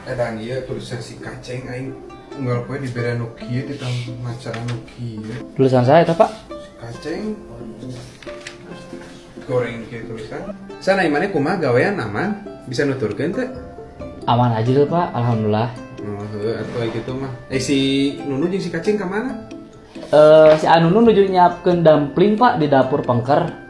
Edan ieu tulisan si Kaceng aing unggal poe dibere nu kieu di maca nu kieu. Tulisan saya itu Pak. Si Kaceng goreng kieu tulisan. Sana imane kumaha gawean aman? Bisa nuturkeun teh? Aman aja deh Pak, alhamdulillah. Oh, heuh atuh gitu mah. Si Nunu jeung si Kaceng ka mana? Si Anunu nuju nyiapkeun dumpling Pak di dapur pengker.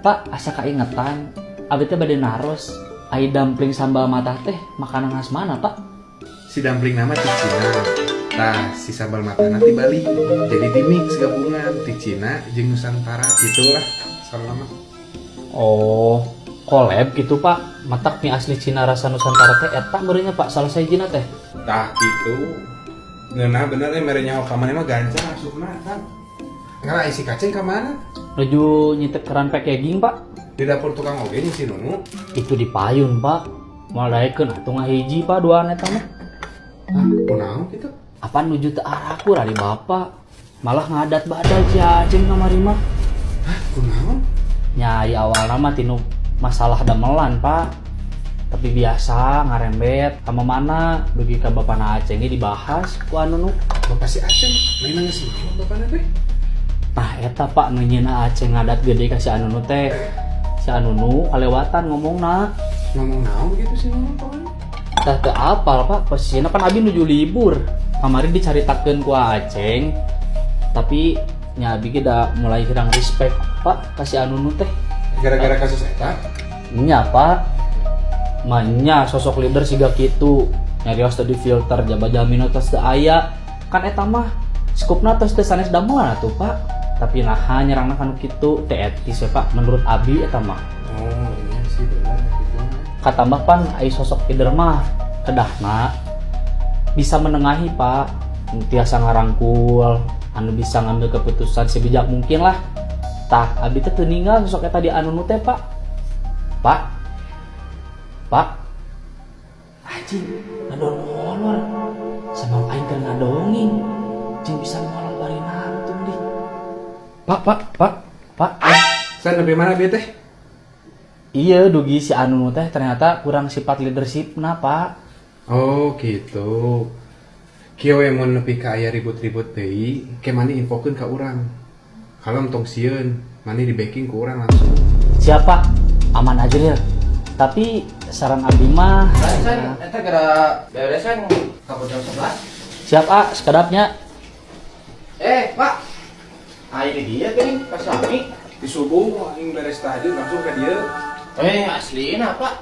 Pak, asa kaingetan, abi teh bade naros ai dumpling sambal mata teh makanan khas mana Pak? Si dumpling nama ti Cina. Tah, si sambal mata nanti Bali. Jadi di mix gabungan ti Cina jeung Nusantara gitulah sama mah. Oh, collab gitu Pak. Matak mie asli Cina rasa Nusantara teh eta meureunnya Pak, salah sajina teh. Tah gitu. Ngeunah bener mere nyaho ka maneh mah gancang asupna kan. Ngara isi Kaceng ka mana? Nuju nyitek keran packaging Pak. Di dapur tukang oge jeung si Nunu. Itu di payun Pak. Moal daekeun atuh ngahiji Pak duaan eta mah. Hah, kunaon kitu? Apa nuju teu araku rari Bapak. Malah ngadat badak si Aceng kamari mah. Hah, kunaon? Nyai awalna mah tinu masalah damelan Pak. Tapi biasa ngarembet sama mana dugi ka bapana Aceng dibahas ku anu nu. Bapak si Aceng main nangis sih bapana teh. Nah eta Pak ngenyina Aceng ngadat gede ka si Anunu teh. Si Anunu kalewatan ngomongna. Ngomong naon gitu sih Nunu pokoknya. Tah teu apal Pak, posisina pan abi nuju libur. Kamari dicaritakeun ku Aceng. Tapi nya abi ge da mulai hirang respect Pak ka si Anunu teh. Gara-gara kasus eta? Nya Pak. Manya sosok leader siga kitu. Nyarios teh di filter jaba jamin tos teu aya. Kan eta mah skupna tos teu sanes damelan atuh Pak. Tapi nah nyerangna kanu kitu teh etis ya Pak menurut abi eta mah. Oh, iya sih benar gitu. Katambah pan ai sosok leader mah kedahna bisa menengahi Pak, tiasa ngarangkul, anu bisa ngambil keputusan sebijak mungkin lah. Tah abi teh teu ninggal sosok eta di anu teh Pak. Pak. Anjing, ngadol-ngolor. Sama aing keur ngadonging. Jeung bisa ngolor bari nantun di. Pak. Saya lebih mana bieu teh? Iya, dugi si anu teh ternyata kurang sifat leadershipna Pak. Oh gitu. Kieu we mun nepi ka aya ribut-ribut deui, ke mani infokeun ka urang. Kalau entong sieun, mani di backing ku urang langsung. Siapa? Aman aja Lil. Tapi saran abi mah Eta gara beresan kabur jam 11. siap sekedapnya. Pak. Ini dia geuning pas sami. Di subuh aing beres tadi langsung ke dieu. Aslina Pak.